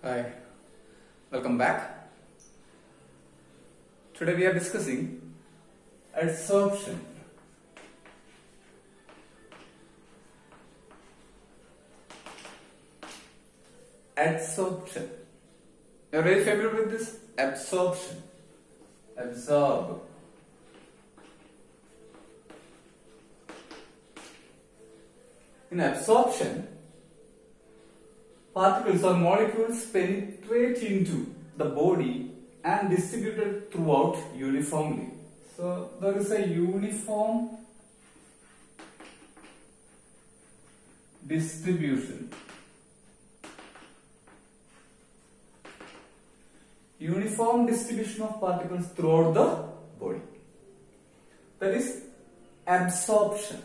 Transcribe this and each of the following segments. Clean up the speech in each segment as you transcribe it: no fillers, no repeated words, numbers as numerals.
Hi, welcome back. Today we are discussing adsorption. Adsorption. You are very familiar with this? Absorption. Absorb. In absorption, particles or molecules penetrate into the body and distributed throughout uniformly. So there is a uniform distribution. Uniform distribution of particles throughout the body. That is absorption.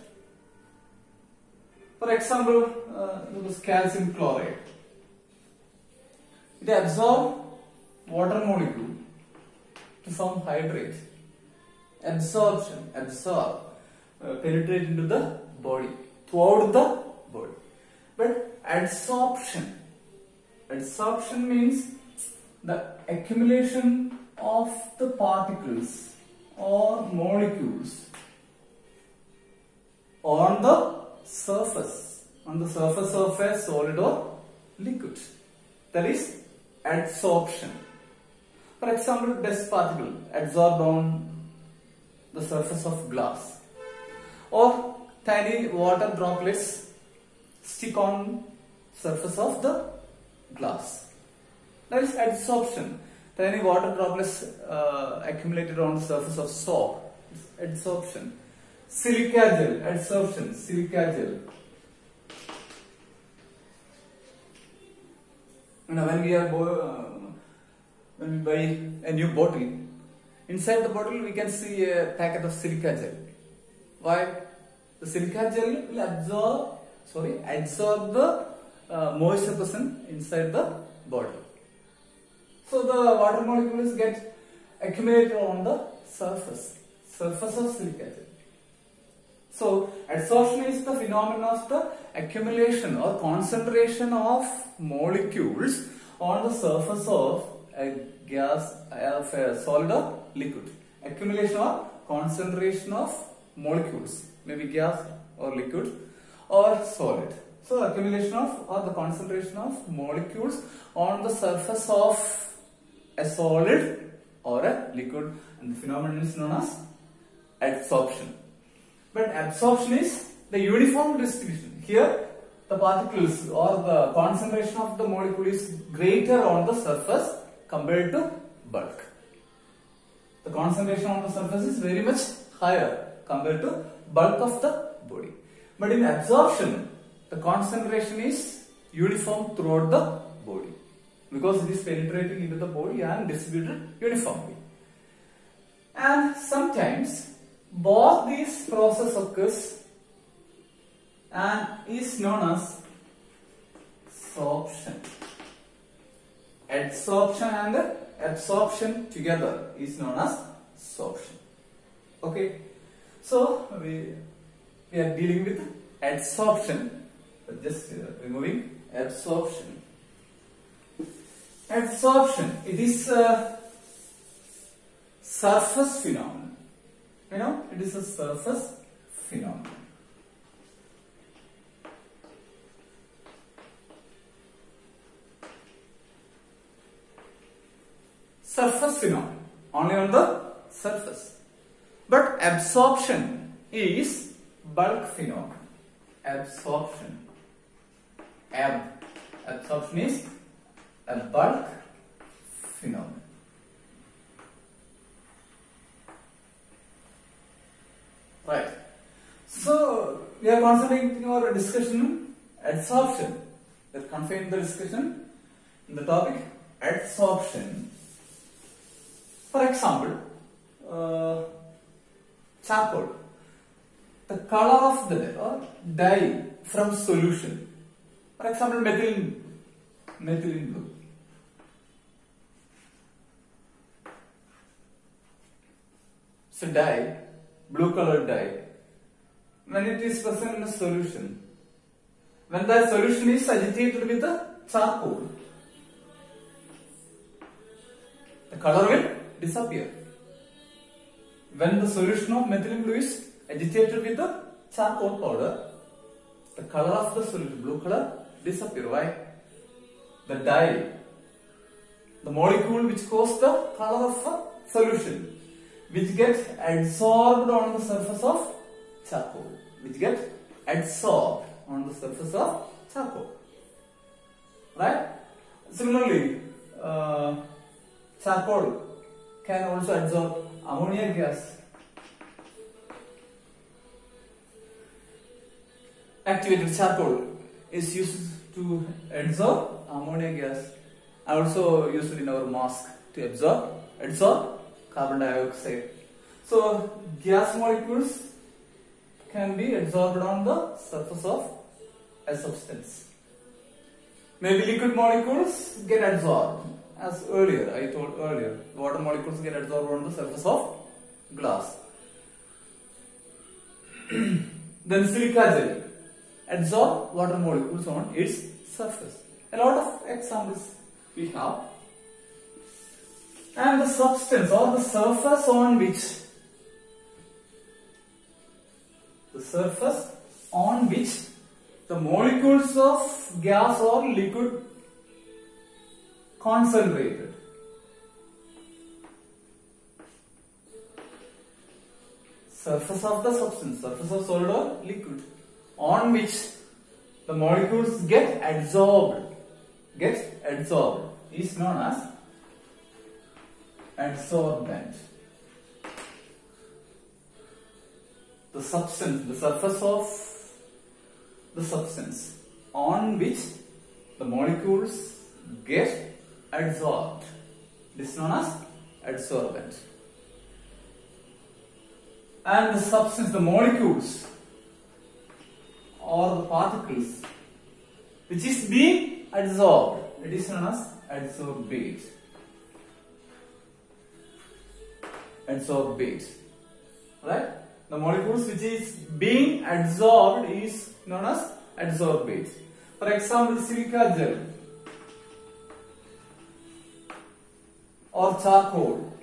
For example, there is calcium chloride. It absorbs water molecule to form hydrate. Absorption, absorb, penetrate into the body, throughout the body. But adsorption, adsorption means the accumulation of the particles or molecules on the surface of a solid or liquid. That is adsorption. For example, dust particle adsorbed on the surface of glass, or tiny water droplets stick on surface of the glass. That is adsorption. Tiny water droplets accumulated on the surface of soap. Adsorption. Silica gel, adsorption, silica gel. Now when we buy a new bottle, inside the bottle we can see a packet of silica gel. Why? The silica gel will absorb the moisture present inside the bottle. So the water molecules get accumulated on the surface of silica gel. So adsorption is the phenomenon of the accumulation or concentration of molecules on the surface of a gas, of a solid or liquid. Accumulation or concentration of molecules, maybe gas or liquid or solid. So accumulation of or the concentration of molecules on the surface of a solid or a liquid, and the phenomenon is known as adsorption. But absorption is the uniform distribution. Here the particles or the concentration of the molecule is greater on the surface compared to bulk. The concentration on the surface is very much higher compared to bulk of the body. But in absorption, the concentration is uniform throughout the body because it is penetrating into the body and distributed uniformly. And sometimes both these process occurs and is known as sorption. Adsorption and absorption together is known as sorption. Okay, so we are dealing with adsorption, just removing absorption. Adsorption, it is a surface phenomenon. You know, it is a surface phenomenon. Surface phenomenon, only on the surface. But absorption is bulk phenomenon. Absorption. Absorption is a bulk phenomenon. Right. So we are concentrating our discussion adsorption. We are confining the discussion in the topic adsorption. For example, charcoal. The color of the dye from solution. For example, methylene blue. So dye, blue colored dye, when it is present in a solution, when the solution is agitated with the charcoal, color will disappear. When the solution of methylene blue is agitated with the charcoal powder, the color of the solution, blue color, disappear. Why? The dye, the molecule which causes the color of a solution, which gets adsorbed on the surface of charcoal, right? Similarly, charcoal can also absorb ammonia gas. Activated charcoal is used to absorb ammonia gas, also used in our mask to absorb carbon dioxide. So gas molecules can be absorbed on the surface of a substance. Maybe liquid molecules get absorbed, as I told earlier, water molecules get absorbed on the surface of glass. Then silica gel absorb water molecules on its surface. A lot of examples we have. And the substance or the surface on which the molecules of gas or liquid concentrated. Surface of the substance, surface of solid or liquid, on which the molecules get absorbed is known as adsorbent. The substance, the surface of the substance on which the molecules get adsorbed is known as adsorbent. And the substance, the molecules or the particles which is being adsorbed, it is known as adsorbate. Right? The molecules which is being absorbed is known as adsorbate. For example, silica gel or charcoal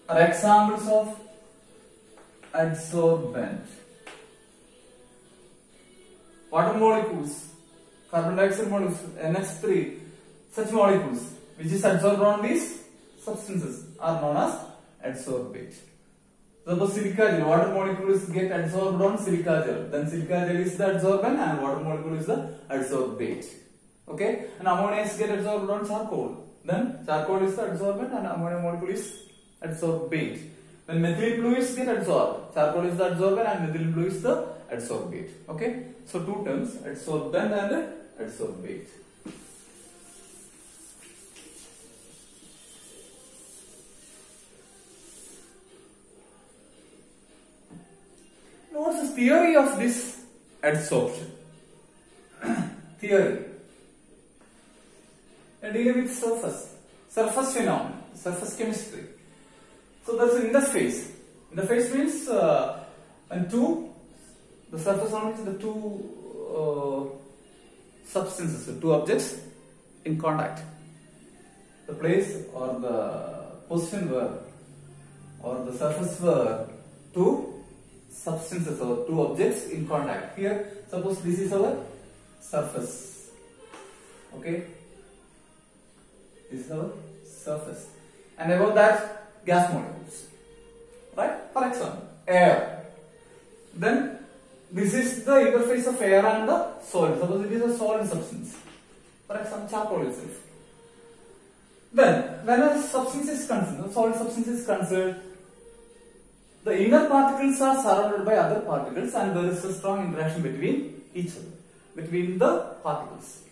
are examples of adsorbent. Water molecules, carbon dioxide molecules, NH3, such molecules which is adsorbed on these substances are known as adsorbate. Suppose silica gel, water molecules get adsorbed on silica gel, then silica gel is the adsorbent and water molecule is the adsorbate. Okay, and ammonia is get adsorbed on charcoal, then charcoal is the adsorbent and ammonia molecule is adsorbate. When methylene blue is get absorbed, charcoal is the adsorbent and methylene blue is the adsorbate. Okay, so two terms, adsorbent and adsorbate. What's the theory of this adsorption? Theory. Dealing with surface phenomena, surface chemistry. So there's an interface. Interface means when the surface on which the two substances, the two objects in contact. The place or the position where or the surface where two substances or two objects in contact. Here, suppose this is our surface. Okay, this is our surface, and above that, gas molecules. Right? For example, air. Then this is the interface of air and the solid. Suppose it is a solid substance. For example, charcoal itself. Then, when a substance is concerned, a solid substance is concerned, the inner particles are surrounded by other particles and there is a strong interaction between each other, between the particles.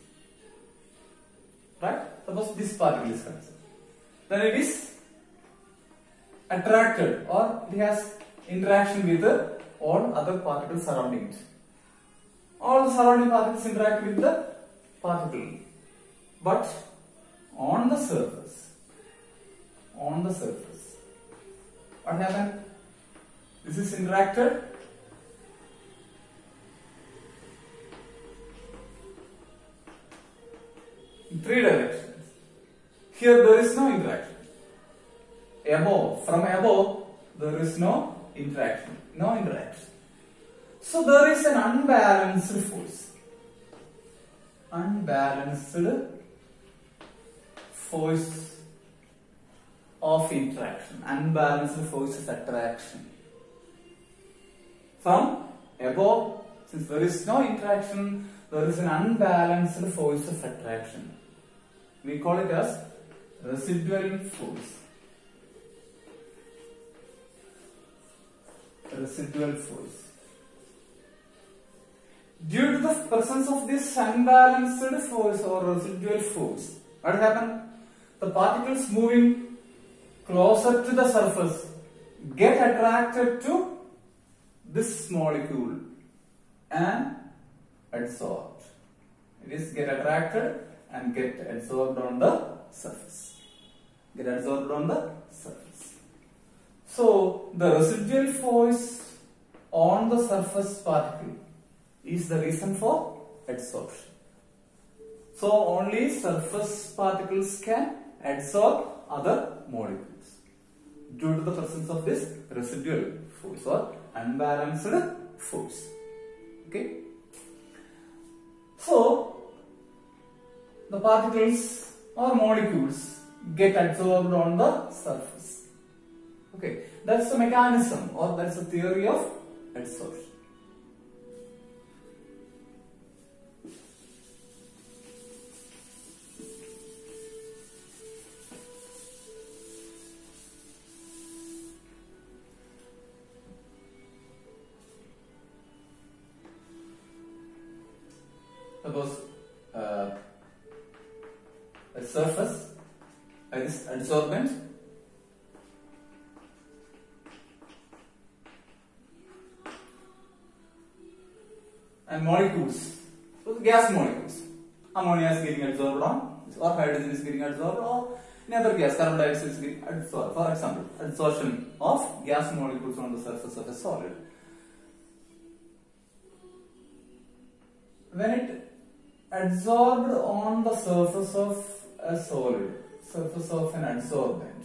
Right? Suppose this particle is concerned. Then it is attracted or it has interaction with all other particles surrounding it. All the surrounding particles interact with the particle. But on the surface, what happened? This is interacted in three directions. Here there is no interaction. From above, there is no interaction. So there is an unbalanced force. Unbalanced force of interaction. Unbalanced force of attraction. From above, since there is no interaction, there is an unbalanced force of attraction. We call it as residual force. Residual force. Due to the presence of this unbalanced force or residual force, what happens? The particles moving closer to the surface get attracted to this molecule and absorbed. It is get attracted and get absorbed on the surface. So the residual force on the surface particle is the reason for adsorption. So only surface particles can adsorb other molecules due to the presence of this residual force or unbalanced force. Okay. So the particles or molecules get absorbed on the surface. Okay, that's the mechanism or that's the theory of adsorption. Suppose a surface is adsorbent and molecules, so gas molecules, ammonia is getting adsorbed on, or hydrogen is getting adsorbed, or another gas, carbon dioxide is getting adsorbed. For example, adsorption of gas molecules on the surface of a solid. When it adsorbed on the surface of a solid, surface of an adsorbent,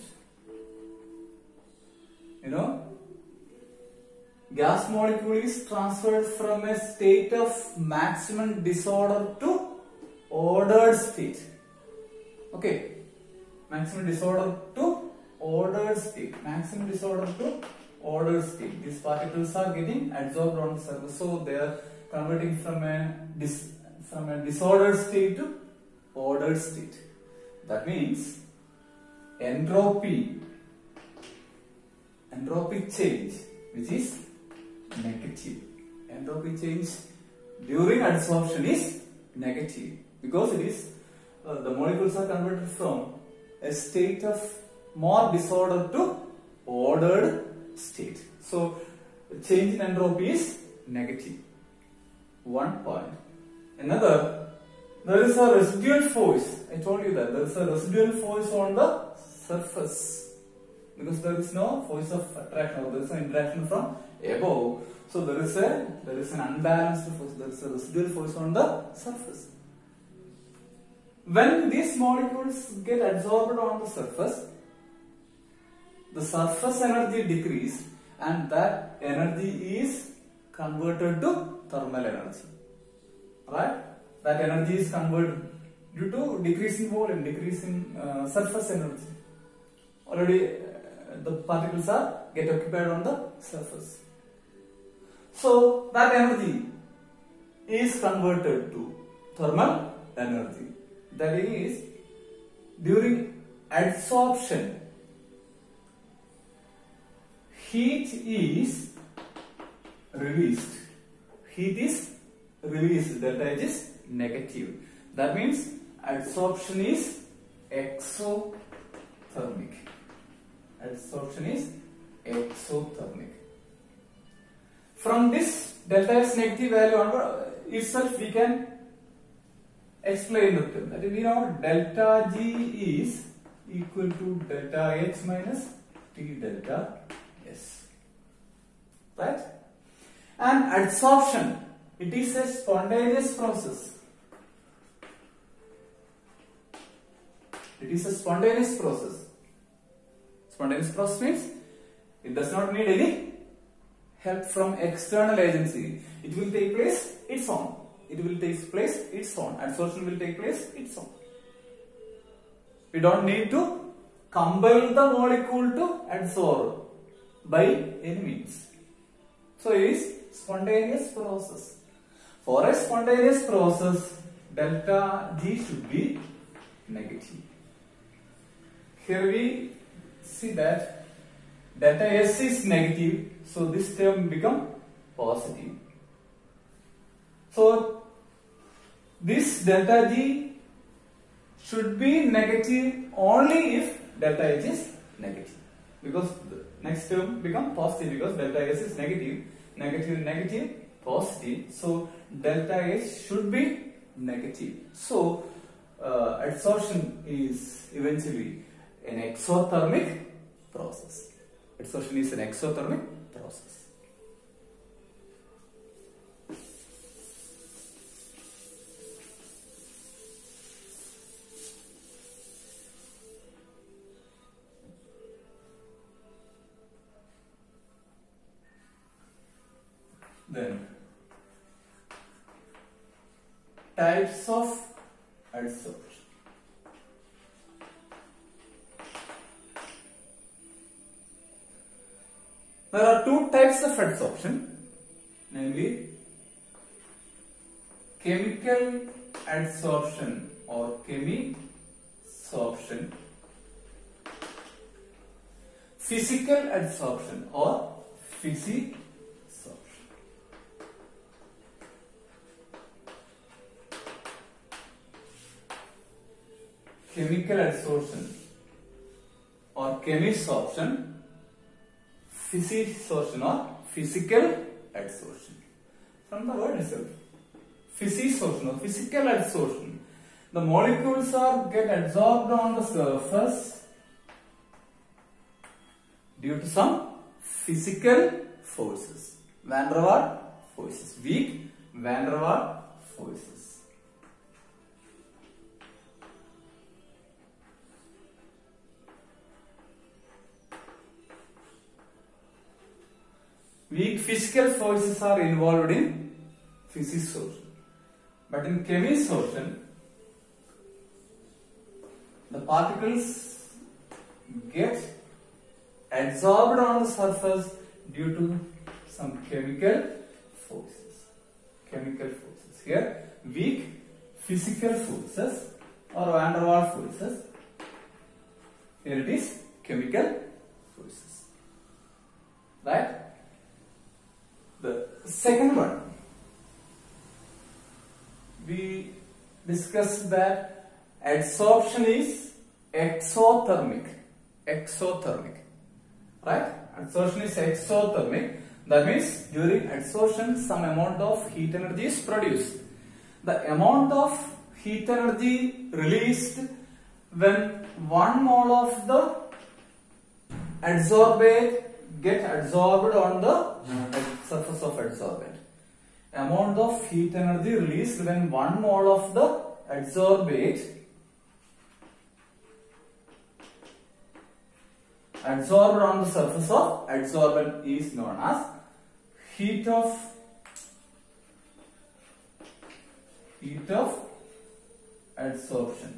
gas molecule is transferred from a state of maximum disorder to ordered state. Okay, maximum disorder to ordered state. These particles are getting adsorbed on the surface, so they are converting from a disordered state to ordered state. That means entropy change, which is negative. Entropy change during adsorption is negative because it is the molecules are converted from a state of more disordered to ordered state. So change in entropy is negative. One point. Another, there is a residual force. I told you that there is a residual force on the surface because there is no force of attraction or there is no interaction from above. So there is an unbalanced force. There is a residual force on the surface. When these molecules get adsorbed on the surface energy decreases and that energy is converted to thermal energy. Right? That energy is converted due to decrease in volume, decrease in surface energy. Already the particles get occupied on the surface. So that energy is converted to thermal energy. That is, during adsorption, heat is released. Delta H is negative. That means adsorption is exothermic. From this delta H negative value onward itself we can explain the term. That is, we know delta G is equal to delta H minus T delta S. Right? And adsorption, it is a spontaneous process. It is a spontaneous process. Spontaneous process means it does not need any help from external agency. It will take place its own. It will take place its own. Adsorption will take place its own. We don't need to compel the molecule to adsorb by any means. So it is spontaneous process. For a spontaneous process, delta G should be negative. Here we see that delta S is negative, so this term become positive. So this delta G should be negative only if delta H is negative, because the next term become positive because delta S is negative, negative, negative, positive. So delta H should be negative. So adsorption is eventually an exothermic process. Adsorption is an exothermic process. Then types of adsorption. There are two types of adsorption, namely chemical adsorption or chemisorption, physical adsorption or physisorption. Chemical adsorption or chemisorption, physisorption or physical adsorption. From the word itself, physisorption or physical adsorption, the molecules get adsorbed on the surface due to some physical forces, van der Waals forces, weak van der Waals forces. Weak physical forces are involved in physisorption, but in chemisorption, the particles get adsorbed on the surface due to some chemical forces. Chemical forces. Here, weak physical forces or van der Waals forces. Here it is chemical forces. Right? The second one, we discussed that adsorption is exothermic. Exothermic. Right? Adsorption is exothermic. That means during adsorption some amount of heat energy is produced. The amount of heat energy released when 1 mole of the adsorbate get adsorbed on the surface of adsorbent. Amount of heat energy released when 1 mole of the adsorbate adsorbed on the surface of adsorbent is known as heat of adsorption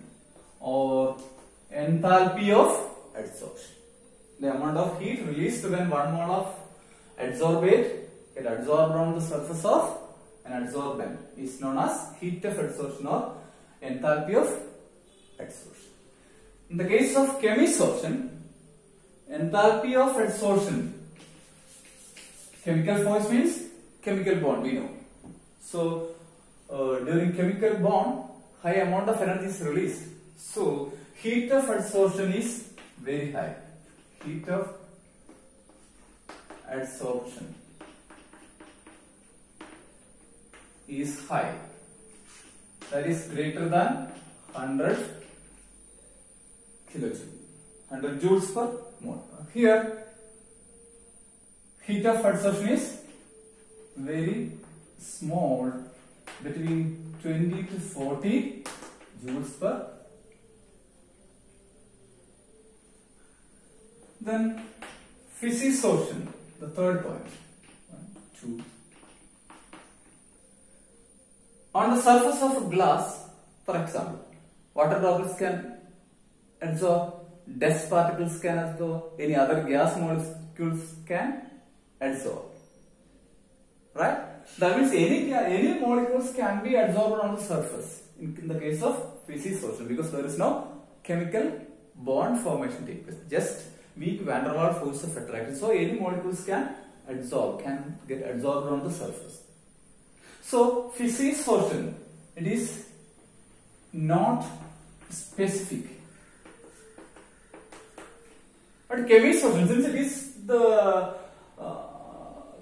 or enthalpy of adsorption. The amount of heat released when 1 mole of adsorbate get adsorbed on the surface of an adsorbent is known as heat of adsorption or enthalpy of adsorption. In the case of chemisorption, enthalpy of adsorption, chemical force means chemical bond, we know. So during chemical bond, high amount of energy is released. So heat of adsorption is very high. Heat of adsorption is high. That is greater than 100 kilojoule, 100 joules per mole. Here, heat of adsorption is very small, between 20 to 40 joules per Then physisorption, the third point. 1, 2. On the surface of a glass, for example, water droplets can absorb, dust particles can absorb, any other gas molecules can absorb. Right? That means any molecules can be absorbed on the surface in the case of physisorption, because there is no chemical bond formation take place. Just weak van der Waals force of attraction. So any molecules can get absorbed on the surface. So physisorption, it is not specific. But chemisorption, since it is the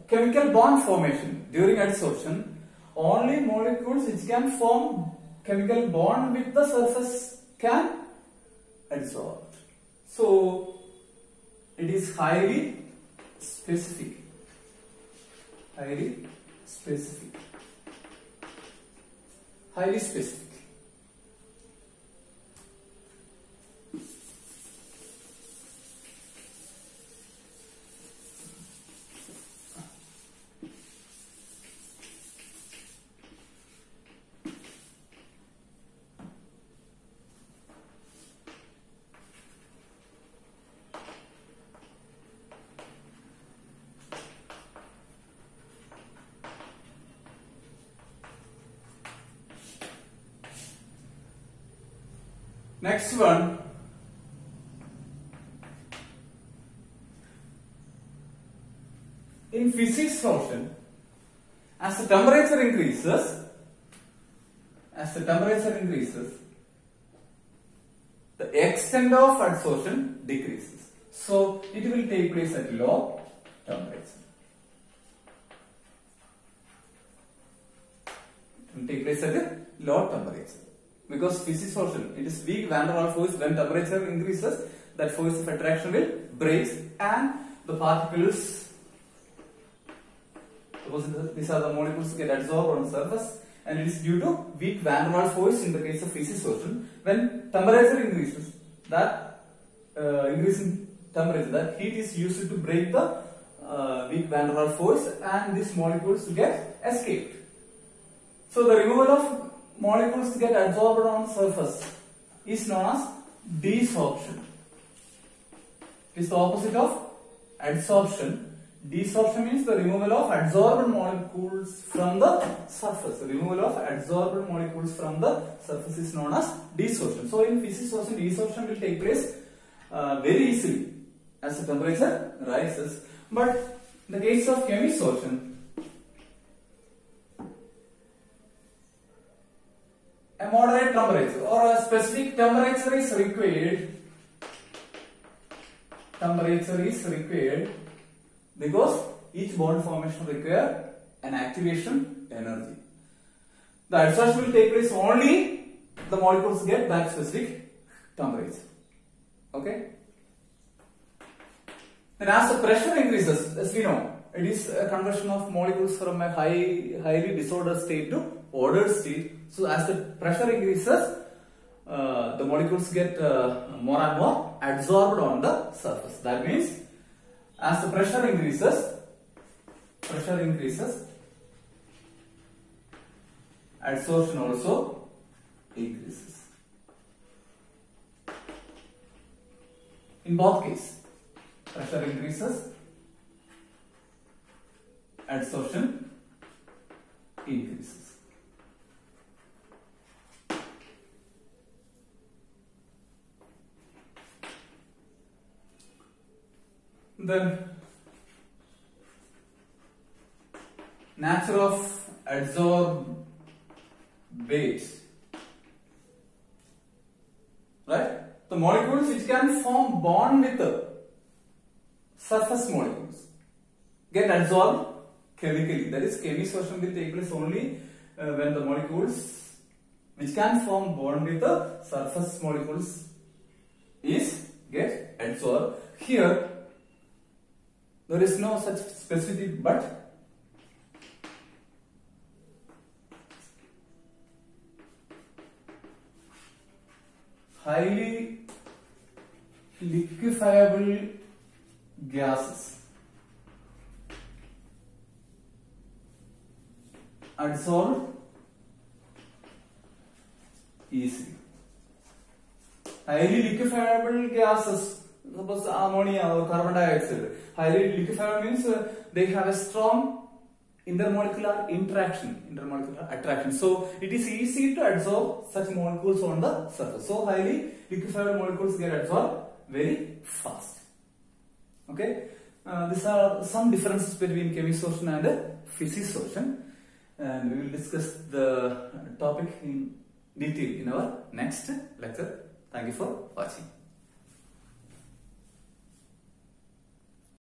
chemical bond formation during adsorption, only molecules which can form chemical bond with the surface can adsorb. So it is highly specific. Highly specific. Highly specific. Next one, in physisorption, as the temperature increases, the extent of adsorption decreases. So it will take place at low temperature. It will take place at low temperature. Because physisorption, it is weak van der Waals force. When temperature increases, that force of attraction will break and the particles, suppose these are the molecules, get absorbed on the surface, and it is due to weak van der Waals force in the case of physisorption. When temperature increases, that increase in temperature, that heat is used to break the weak van der Waals force, and these molecules get escaped. So the removal of molecules get absorbed on the surface is known as desorption. It is the opposite of adsorption. Desorption means the removal of adsorbed molecules from the surface. The removal of adsorbed molecules from the surface is known as desorption. So in physisorption, desorption will take place very easily as the temperature rises. But in the case of chemisorption, a moderate temperature or a specific temperature is required. Temperature is required because each bond formation requires an activation energy. The adsorption will take place only the molecules get that specific temperature. Okay. Then as the pressure increases, as we know, it is a conversion of molecules from a highly disordered state to ordered state. So as the pressure increases, the molecules get more and more adsorbed on the surface. That means as the pressure increases, adsorption also increases. In both cases, pressure increases, adsorption increases. Then nature of adsorbate, right? The molecules which can form bond with the surface molecules get adsorbed chemically. That is, chemisorption will take place only when the molecules which can form bond with the surface molecules get adsorbed. Here there is no such specificity, but highly liquefiable gases adsorb easily. Highly liquefiable gases, suppose ammonia or carbon dioxide, highly liquefiable means they have a strong intermolecular attraction. So it is easy to absorb such molecules on the surface. So highly liquefiable molecules get absorbed very fast. Okay, these are some differences between chemissorption and physisorption, and we will discuss the topic in detail in our next lecture. Thank you for watching.